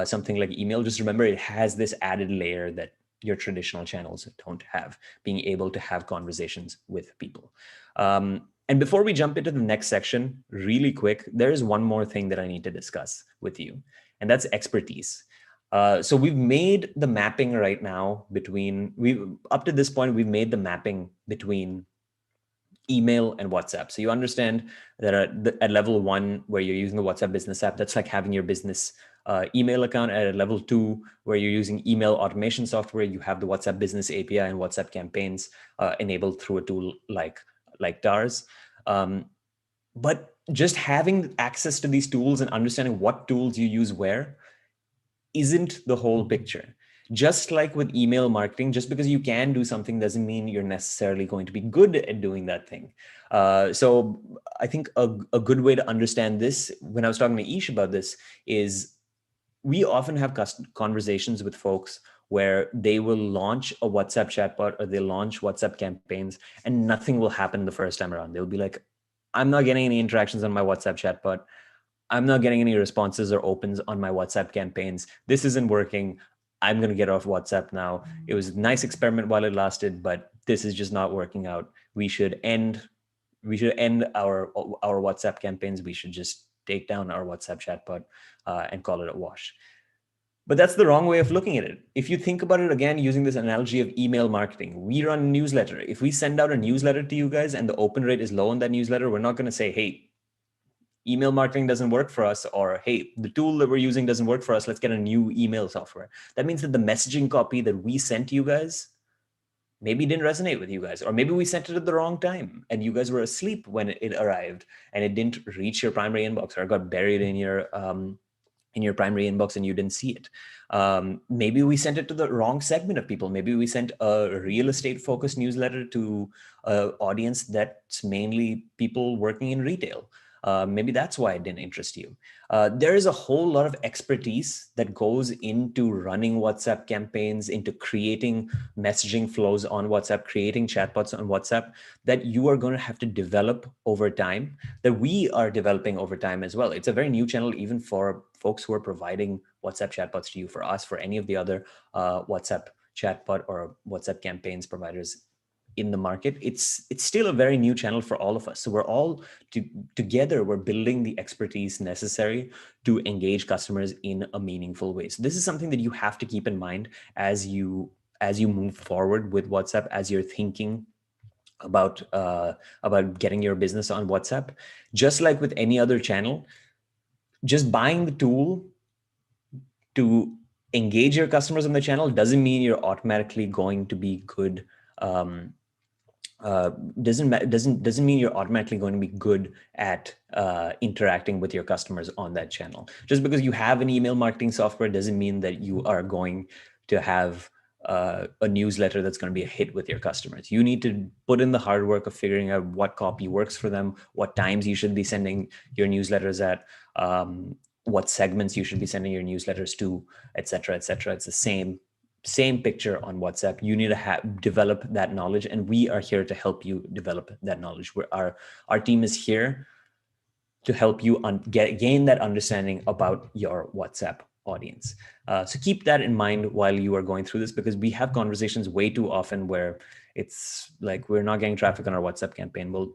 something like email, just remember it has this added layer that your traditional channels don't have, being able to have conversations with people. And before we jump into the next section, really quick, there is one more thing that I need to discuss with you, and that's expertise. So we've made the mapping right now between, up to this point, we've made the mapping between email and WhatsApp. So you understand that at level one, where you're using the WhatsApp business app, that's like having your business email account. At level two, where you're using email automation software, you have the WhatsApp business API and WhatsApp campaigns enabled through a tool like DARS. But just having access to these tools and understanding what tools you use where isn't the whole picture. Just like with email marketing, just because you can do something doesn't mean you're necessarily going to be good at doing that thing. So I think a good way to understand this, when I was talking to Ish about this, is we often have conversations with folks where they will launch a WhatsApp chatbot or they launch WhatsApp campaigns and nothing will happen the first time around. They'll be like, I'm not getting any interactions on my WhatsApp chatbot. I'm not getting any responses or opens on my WhatsApp campaigns. This isn't working. I'm going to get off WhatsApp now. It was a nice experiment while it lasted, but this is just not working out. We should end our WhatsApp campaigns. We should just take down our WhatsApp chatbot and call it a wash. But that's the wrong way of looking at it. If you think about it again, using this analogy of email marketing, we run a newsletter. If we send out a newsletter to you guys and the open rate is low on that newsletter, we're not going to say, hey, email marketing doesn't work for us, or hey, the tool that we're using doesn't work for us, let's get a new email software. That means that the messaging copy that we sent to you guys maybe didn't resonate with you guys, or maybe we sent it at the wrong time and you guys were asleep when it arrived and it didn't reach your primary inbox, or it got buried in your primary inbox and you didn't see it. Maybe we sent it to the wrong segment of people. Maybe we sent a real estate focused newsletter to an audience that's mainly people working in retail. Maybe that's why it didn't interest you. There is a whole lot of expertise that goes into running WhatsApp campaigns, into creating messaging flows on WhatsApp, creating chatbots on WhatsApp, that you are going to have to develop over time, that we are developing over time as well. It's a very new channel, even for folks who are providing WhatsApp chatbots to you, for us, for any of the other WhatsApp chatbot or WhatsApp campaigns providers in the market. It's still a very new channel for all of us. So we're all together, we're building the expertise necessary to engage customers in a meaningful way. So this is something that you have to keep in mind as you move forward with WhatsApp, as you're thinking about getting your business on WhatsApp. Just like with any other channel, just buying the tool to engage your customers on the channel doesn't mean you're automatically going to be good. Doesn't mean you're automatically going to be good at interacting with your customers on that channel. Just because you have an email marketing software doesn't mean that you are going to have a newsletter that's going to be a hit with your customers. You need to put in the hard work of figuring out what copy works for them, what times you should be sending your newsletters at, what segments you should be sending your newsletters to, et cetera, et cetera. It's the same picture on WhatsApp. You need to develop that knowledge, and we are here to help you develop that knowledge. Our team is here to help you gain that understanding about your WhatsApp audience. So keep that in mind while you are going through this, because we have conversations way too often where it's like we're not getting traffic on our WhatsApp campaign. Well,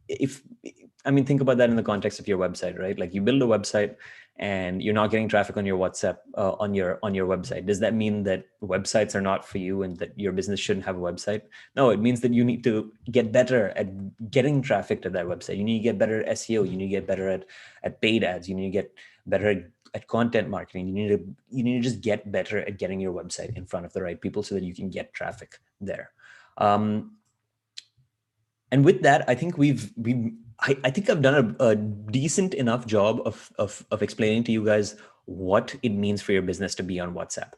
think about that in the context of your website, right? Like you build a website and you're not getting traffic on your WhatsApp on your website. Does that mean that websites are not for you and that your business shouldn't have a website? No, it means that you need to get better at getting traffic to that website. You need to get better at SEO. You need to get better at paid ads. You need to get better at content marketing. You need to just get better at getting your website in front of the right people so that you can get traffic there. And with that, I think I think I've done a decent enough job of explaining to you guys what it means for your business to be on WhatsApp.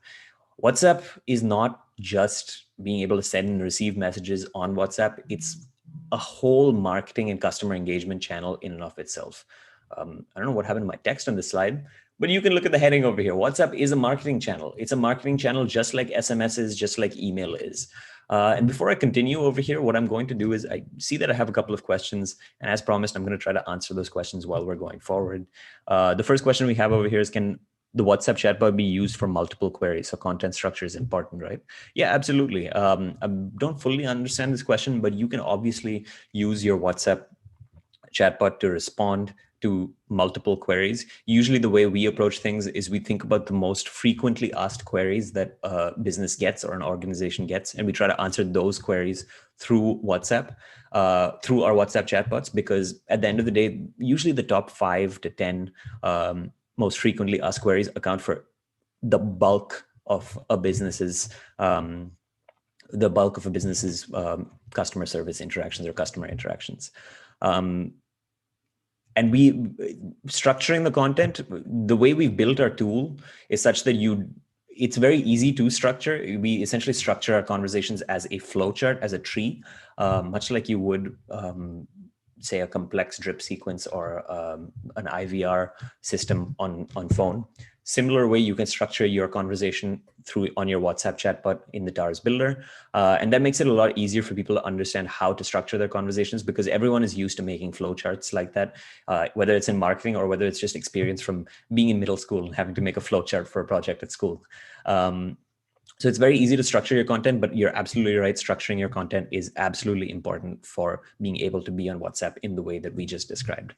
WhatsApp is not just being able to send and receive messages on WhatsApp. It's a whole marketing and customer engagement channel in and of itself. I don't know what happened to my text on this slide, but you can look at the heading over here. WhatsApp is a marketing channel. It's a marketing channel just like SMS is, just like email is. And before I continue over here, what I'm going to do is I see that I have a couple of questions, and as promised, I'm going to try to answer those questions while we're going forward. The first question we have over here is, can the WhatsApp chatbot be used for multiple queries? So content structure is important, right? Yeah, absolutely. I don't fully understand this question, but you can obviously use your WhatsApp chatbot to respond to multiple queries. Usually the way we approach things is we think about the most frequently asked queries that a business gets or an organization gets, and we try to answer those queries through WhatsApp, through our WhatsApp chatbots, because at the end of the day, usually the top 5 to 10 most frequently asked queries account for the bulk of a business's customer service interactions or customer interactions. And structuring the content, the way we've built our tool is such that it's very easy to structure. We essentially structure our conversations as a flowchart, as a tree, much like you would say a complex drip sequence or an IVR system on phone. Similar way you can structure your conversation on your WhatsApp chatbot in the Tars Builder. And that makes it a lot easier for people to understand how to structure their conversations, because everyone is used to making flowcharts like that, whether it's in marketing or whether it's just experience from being in middle school and having to make a flowchart for a project at school. So it's very easy to structure your content, but you're absolutely right. Structuring your content is absolutely important for being able to be on WhatsApp in the way that we just described.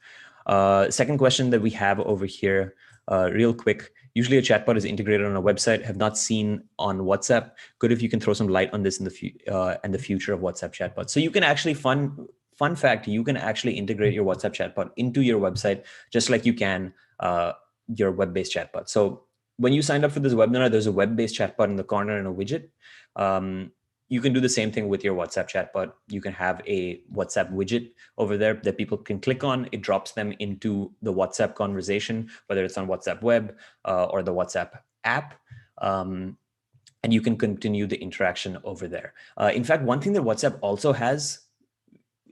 Second question that we have over here, real quick. Usually a chatbot is integrated on a website. Have not seen on WhatsApp. Good if you can throw some light on this in the future of WhatsApp chatbots. So you can actually fun fact, you can actually integrate your WhatsApp chatbot into your website just like you can your web-based chatbot. So when you signed up for this webinar, there's a web-based chatbot in the corner and a widget. You can do the same thing with your WhatsApp chatbot. You can have a WhatsApp widget over there that people can click on. It drops them into the WhatsApp conversation, whether it's on WhatsApp web or the WhatsApp app. And you can continue the interaction over there. In fact, one thing that WhatsApp also has,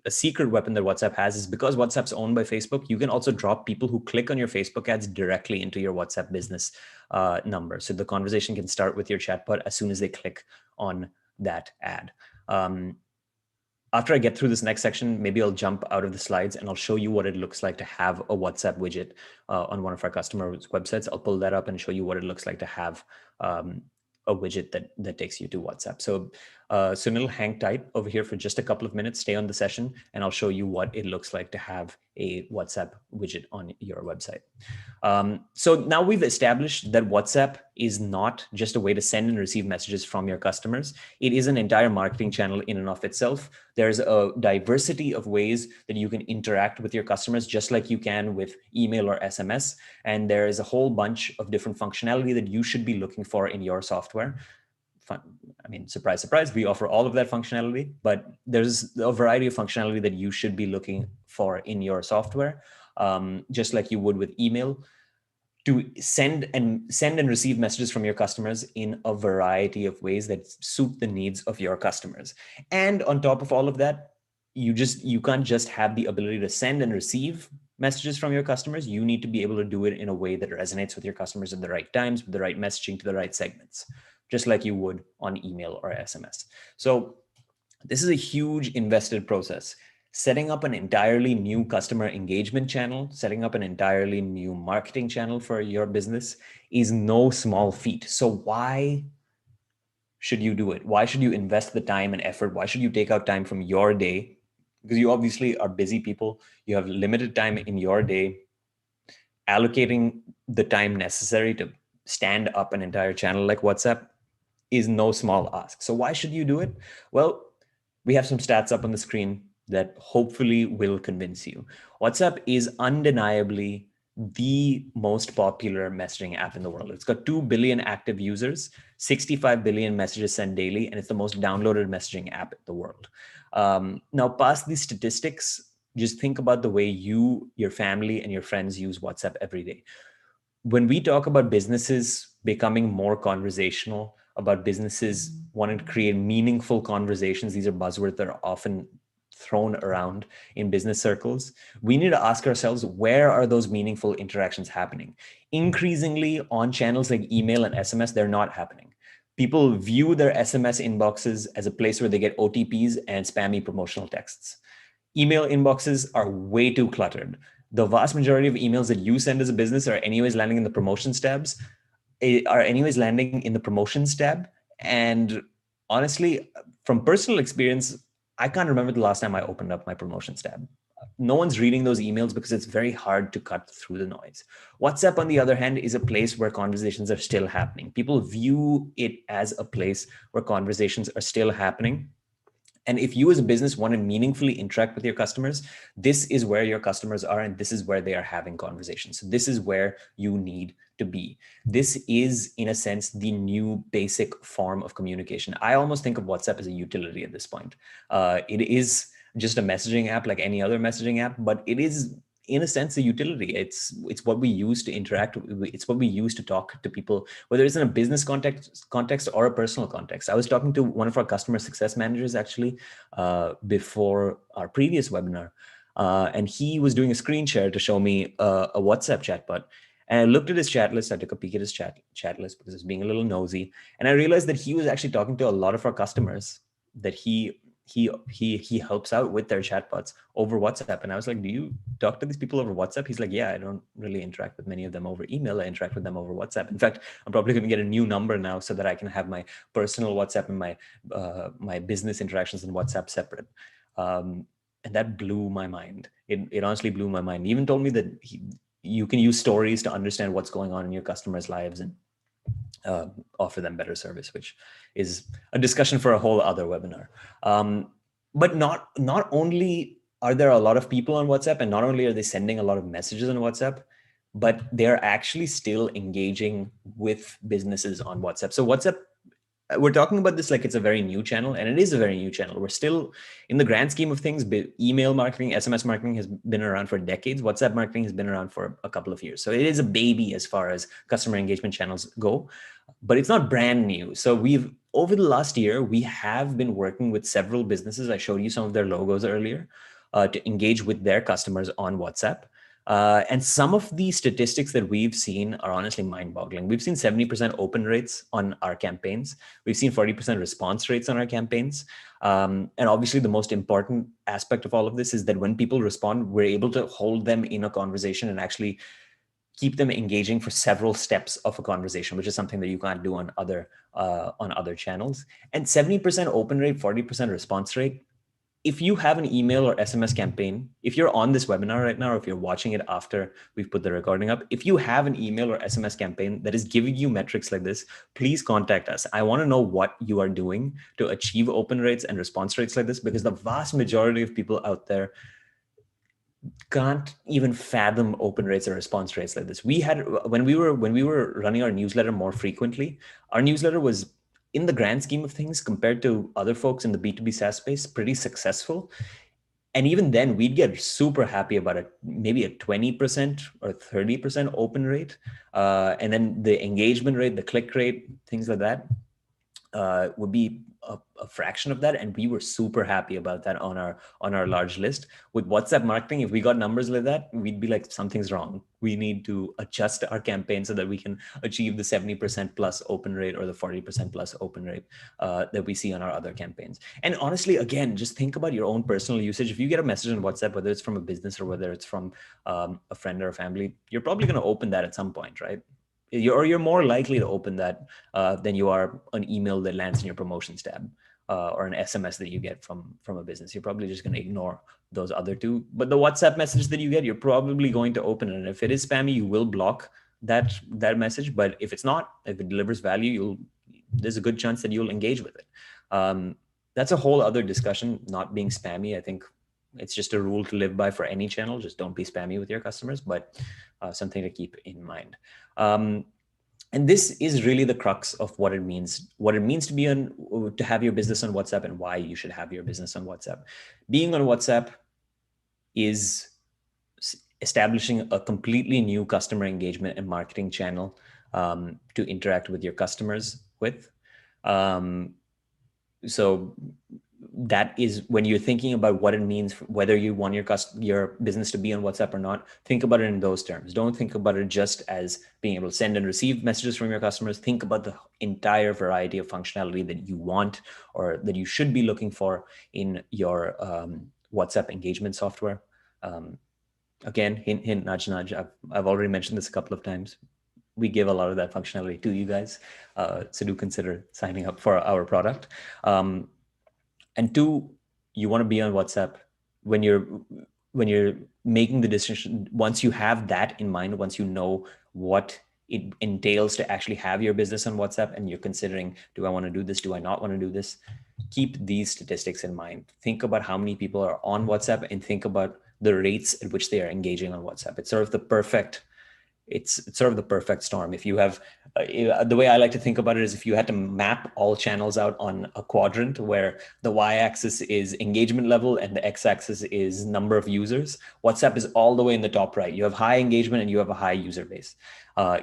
a secret weapon that WhatsApp has, is because WhatsApp's owned by Facebook, you can also drop people who click on your Facebook ads directly into your WhatsApp business number. So the conversation can start with your chatbot as soon as they click on that ad. After I get through this next section, maybe I'll jump out of the slides and I'll show you what it looks like to have a WhatsApp widget on one of our customers' websites. I'll pull that up and show you what it looks like to have a widget that takes you to WhatsApp. So Sunil, hang tight over here for just a couple of minutes, stay on the session, and I'll show you what it looks like to have a WhatsApp widget on your website. So now we've established that WhatsApp is not just a way to send and receive messages from your customers. It is an entire marketing channel in and of itself. There's a diversity of ways that you can interact with your customers, just like you can with email or SMS. And there is a whole bunch of different functionality that you should be looking for in your software. I mean, surprise, surprise, we offer all of that functionality, but there's a variety of functionality that you should be looking for in your software, just like you would with email, to send and receive messages from your customers in a variety of ways that suit the needs of your customers. And on top of all of that, you can't just have the ability to send and receive messages from your customers. You need to be able to do it in a way that resonates with your customers at the right times, with the right messaging to the right segments, just like you would on email or SMS. So this is a huge invested process. Setting up an entirely new customer engagement channel, setting up an entirely new marketing channel for your business is no small feat. So why should you do it? Why should you invest the time and effort? Why should you take out time from your day? Because you obviously are busy people. You have limited time in your day. Allocating the time necessary to stand up an entire channel like WhatsApp is no small ask. So why should you do it? Well, we have some stats up on the screen that hopefully will convince you. WhatsApp is undeniably the most popular messaging app in the world. It's got 2 billion active users, 65 billion messages sent daily, and it's the most downloaded messaging app in the world. Now, past these statistics, just think about the way you, your family, and your friends use WhatsApp every day. When we talk about businesses becoming more conversational, about businesses wanting to create meaningful conversations, these are buzzwords that are often thrown around in business circles. We need to ask ourselves, where are those meaningful interactions happening? Increasingly on channels like email and SMS, they're not happening. People view their SMS inboxes as a place where they get OTPs and spammy promotional texts. Email inboxes are way too cluttered. The vast majority of emails that you send as a business are anyways landing in the promotions tabs, And honestly, from personal experience, I can't remember the last time I opened up my promotions tab. no one's reading those emails because it's very hard to cut through the noise. WhatsApp, on the other hand, is a place where conversations are still happening. People view it as a place where conversations are still happening. And if you as a business want to meaningfully interact with your customers, this is where your customers are, and this is where they are having conversations. So this is where you need to be. This is, in a sense, the new basic form of communication. I almost think of WhatsApp as a utility at this point. It is just a messaging app like any other messaging app, but it is, in a sense, a utility. It's what we use to interact. It's what we use to talk to people, whether it's in a business context or a personal context. I was talking to one of our customer success managers actually before our previous webinar, and he was doing a screen share to show me a WhatsApp chatbot. And I looked at his chat list. I took a peek at his chat list because I was being a little nosy, and I realized that he was actually talking to a lot of our customers that he helps out with their chatbots over WhatsApp. And I was like, do you talk to these people over WhatsApp? He's like, yeah, I don't really interact with many of them over email. I interact with them over WhatsApp. In fact, I'm probably going to get a new number now so that I can have my personal WhatsApp and my business interactions in WhatsApp separate. And that blew my mind. It honestly blew my mind. He even told me that you can use stories to understand what's going on in your customers' lives and offer them better service, which is a discussion for a whole other webinar. But not only are there a lot of people on WhatsApp, and not only are they sending a lot of messages on WhatsApp, but they're actually still engaging with businesses on WhatsApp. So WhatsApp, we're talking about this like it's a very new channel, and it is a very new channel. We're still, in the grand scheme of things, email marketing, SMS marketing has been around for decades. WhatsApp marketing has been around for a couple of years. So it is a baby as far as customer engagement channels go, but it's not brand new. So over the last year, we have been working with several businesses. I showed you some of their logos earlier, to engage with their customers on WhatsApp. And some of the statistics that we've seen are honestly mind-boggling. We've seen 70% open rates on our campaigns. We've seen 40% response rates on our campaigns. And obviously, the most important aspect of all of this is that when people respond, we're able to hold them in a conversation and actually keep them engaging for several steps of a conversation, which is something that you can't do on other channels. And 70% open rate, 40% response rate. If you have an email or SMS campaign, if you're on this webinar right now, or if you're watching it after we've put the recording up, if you have an email or SMS campaign that is giving you metrics like this, please contact us. I want to know what you are doing to achieve open rates and response rates like this, because the vast majority of people out there can't even fathom open rates or response rates like this. We had, when we were running our newsletter more frequently, our newsletter was, in the grand scheme of things, compared to other folks in the B2B SaaS space, pretty successful. And even then, we'd get super happy about it, maybe a 20% or 30% open rate. And then the engagement rate, the click rate, things like that would be a fraction of that, and we were super happy about that on our large list. With WhatsApp marketing, if we got numbers like that, we'd be like, something's wrong. We need to adjust our campaign so that we can achieve the 70% plus open rate or the 40% plus open rate that we see on our other campaigns. And honestly, again, just think about your own personal usage. If you get a message on WhatsApp, whether it's from a business or whether it's from a friend or a family, you're probably going to open that at some point, right? You're more likely to open that than you are an email that lands in your promotions tab or an SMS that you get from a business. You're probably just going to ignore those other two. But the WhatsApp message that you get, you're probably going to open it. And if it is spammy, you will block that message. But if it's not, if it delivers value, there's a good chance that you'll engage with it. That's a whole other discussion, not being spammy. I think it's just a rule to live by for any channel. Just don't be spammy with your customers, but something to keep in mind. And this is really the crux of what it means to have your business on WhatsApp and why you should have your business on WhatsApp. Being on WhatsApp is establishing a completely new customer engagement and marketing channel to interact with your customers with. So that is when you're thinking about what it means, whether you want your business to be on WhatsApp or not, think about it in those terms. Don't think about it just as being able to send and receive messages from your customers. Think about the entire variety of functionality that you want or that you should be looking for in your WhatsApp engagement software. Again, hint, hint, nudge, nudge. I've already mentioned this a couple of times. We give a lot of that functionality to you guys. So do consider signing up for our product. And two, you want to be on WhatsApp when making the decision, once you have that in mind, once you know what it entails to actually have your business on WhatsApp, and you're considering, do I want to do this? Do I not want to do this? Keep these statistics in mind. Think about how many people are on WhatsApp, and think about the rates at which they are engaging on WhatsApp. It's sort of the perfect storm. If you have, the way I like to think about it is, if you had to map all channels out on a quadrant where the y-axis is engagement level and the x-axis is number of users, WhatsApp is all the way in the top right. You have high engagement and you have a high user base.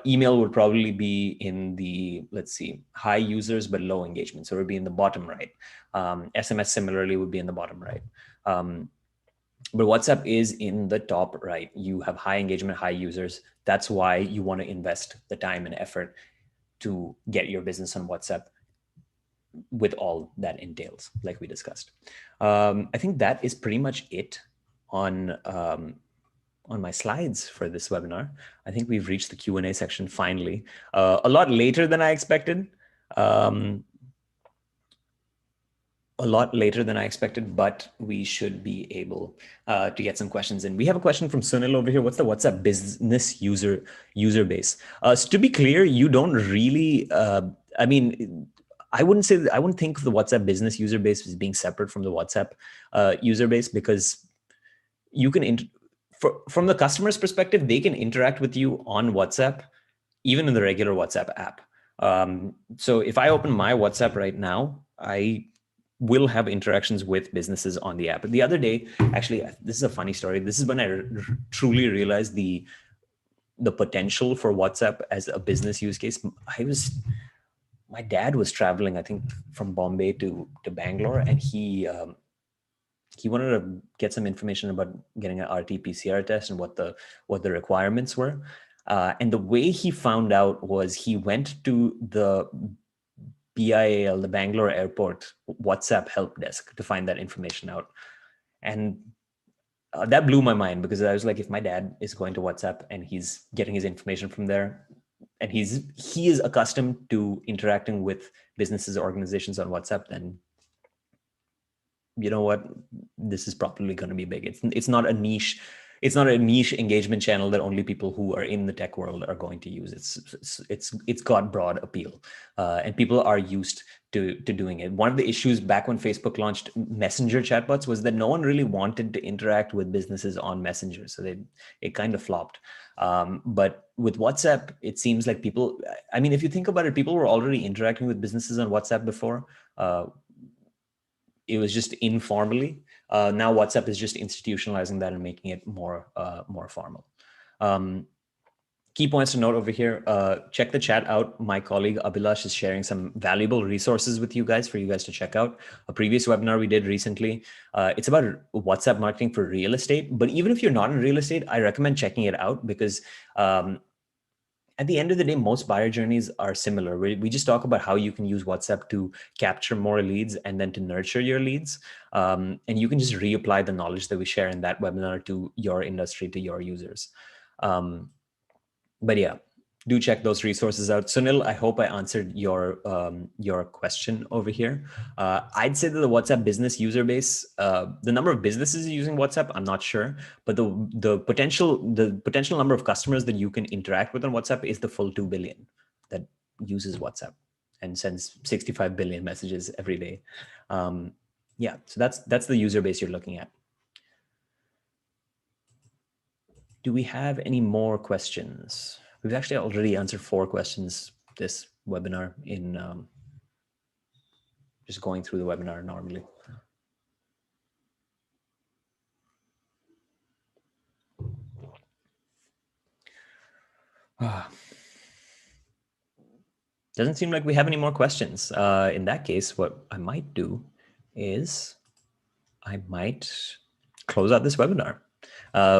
Email would probably be in the, let's see, high users but low engagement, so it would be in the bottom right. SMS similarly would be in the bottom right. But WhatsApp is in the top right. You have high engagement, high users. That's why you want to invest the time and effort to get your business on WhatsApp, with all that entails, like we discussed. I think that is pretty much it on my slides for this webinar. I think we've reached the Q&A section finally, a lot later than I expected. But we should be able to get some questions in. We have a question from Sunil over here. What's the WhatsApp business user base? So to be clear, you don't really, I wouldn't think of the WhatsApp business user base as being separate from the WhatsApp user base, because you can, from the customer's perspective, they can interact with you on WhatsApp, even in the regular WhatsApp app. So if I open my WhatsApp right now, I will have interactions with businesses on the app. The other day, actually, this is a funny story. This is when I truly realized the potential for WhatsApp as a business use case. My dad was traveling, I think, from Bombay to Bangalore, and he wanted to get some information about getting an RT-PCR test and what the requirements were. And the way he found out was he went to the BIAL, the Bangalore Airport WhatsApp help desk, to find that information out. And that blew my mind, because I was like, if my dad is going to WhatsApp and he's getting his information from there, and he is accustomed to interacting with businesses or organizations on WhatsApp, then you know what, this is probably going to be big. It's not a niche. It's not a niche engagement channel that only people who are in the tech world are going to use. It's got broad appeal, and people are used to doing it. One of the issues back when Facebook launched Messenger chatbots was that no one really wanted to interact with businesses on Messenger, so it kind of flopped. But with WhatsApp, it seems like people, I mean, if you think about it, people were already interacting with businesses on WhatsApp before. It was just informally. Now WhatsApp is just institutionalizing that and making it more formal. Key points to note over here. Check the chat out. My colleague Abhilash is sharing some valuable resources with you guys for you guys to check out. A previous webinar we did recently. It's about WhatsApp marketing for real estate. But even if you're not in real estate, I recommend checking it out, because at the end of the day, most buyer journeys are similar. We just talk about how you can use WhatsApp to capture more leads and then to nurture your leads. And you can just reapply the knowledge that we share in that webinar to your industry, to your users. But yeah, do check those resources out. Sunil, I hope I answered your question over here. I'd say that the WhatsApp business user base, the number of businesses using WhatsApp, I'm not sure, but the potential number of customers that you can interact with on WhatsApp is the full 2 billion that uses WhatsApp and sends 65 billion messages every day. Yeah, so that's the user base you're looking at. Do we have any more questions? We've actually already answered 4 questions this webinar in just going through the webinar normally. Doesn't seem like we have any more questions. In that case, what I might do is I might close out this webinar.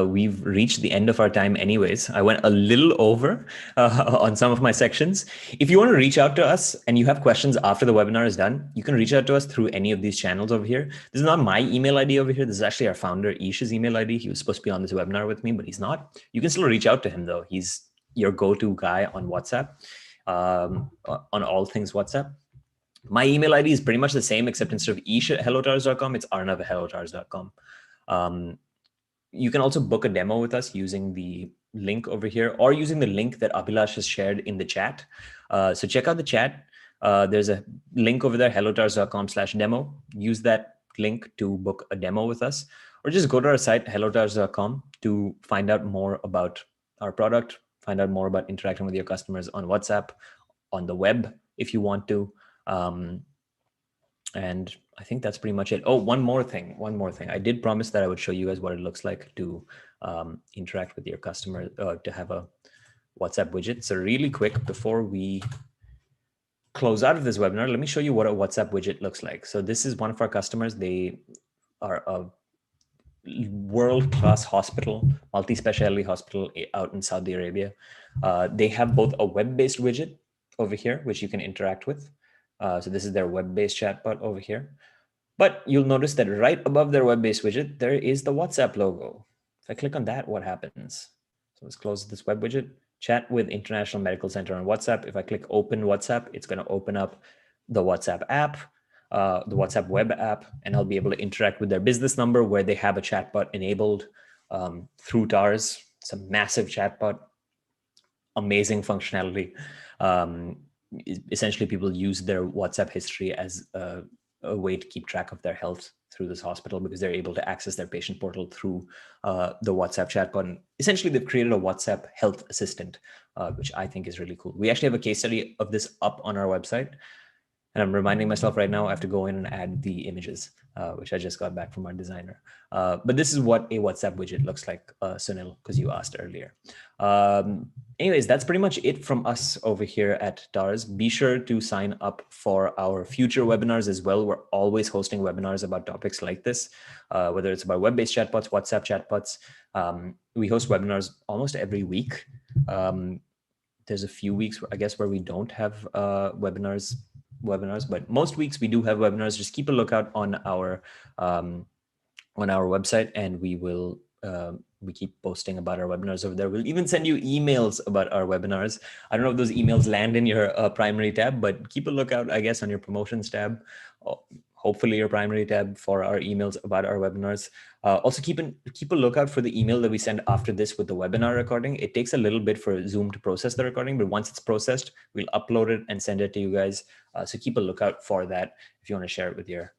We've reached the end of our time anyways. I went a little over on some of my sections. If you want to reach out to us and you have questions after the webinar is done, you can reach out to us through any of these channels over here. This is not my email ID over here. This is actually our founder, Ish's email ID. He was supposed to be on this webinar with me, but he's not. You can still reach out to him though. He's your go-to guy on WhatsApp, on all things WhatsApp. My email ID is pretty much the same, except instead of ish@hellotars.com, it's arnav@hellotars.com. You can also book a demo with us using the link over here or using the link that Abhilash has shared in the chat. So check out the chat. There's a link over there, hellotars.com/demo. Use that link to book a demo with us, or just go to our site, hellotars.com, to find out more about our product, find out more about interacting with your customers on WhatsApp, on the web, if you want to. And I think that's pretty much it. Oh, one more thing. I did promise that I would show you guys what it looks like to interact with your customer, to have a WhatsApp widget. So really quick, before we close out of this webinar, let me show you what a WhatsApp widget looks like. So this is one of our customers. They are a world-class hospital, multi-specialty hospital out in Saudi Arabia. They have both a web-based widget over here, which you can interact with. So this is their web-based chatbot over here. But you'll notice that right above their web-based widget, there is the WhatsApp logo. If I click on that, what happens? So let's close this web widget. Chat with International Medical Center on WhatsApp. If I click open WhatsApp, it's going to open up the WhatsApp app, the WhatsApp web app, and I'll be able to interact with their business number where they have a chatbot enabled through TARS. It's a massive chatbot, amazing functionality. Essentially, people use their WhatsApp history as a way to keep track of their health through this hospital because they're able to access their patient portal through the WhatsApp chatbot. And essentially, they've created a WhatsApp health assistant, which I think is really cool. We actually have a case study of this up on our website. And I'm reminding myself right now, I have to go in and add the images, which I just got back from our designer. But this is what a WhatsApp widget looks like, Sunil, because you asked earlier. Anyways, that's pretty much it from us over here at TARS. Be sure to sign up for our future webinars as well. We're always hosting webinars about topics like this, whether it's about web-based chatbots, WhatsApp chatbots. We host webinars almost every week. There's a few weeks, I guess, where we don't have webinars, but most weeks we do have webinars. Just keep a lookout on our website, and we keep posting about our webinars over there. We'll even send you emails about our webinars. I don't know if those emails land in your primary tab, but keep a lookout, I guess, on your promotions tab, hopefully your primary tab, for our emails about our webinars. Also keep a lookout for the email that we send after this with the webinar recording. It takes a little bit for Zoom to process the recording, but once it's processed, we'll upload it and send it to you guys. So keep a lookout for that if you want to share it with your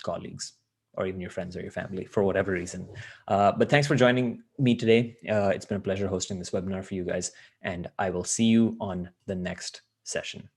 colleagues or even your friends or your family for whatever reason. But thanks for joining me today. It's been a pleasure hosting this webinar for you guys, and I will see you on the next session.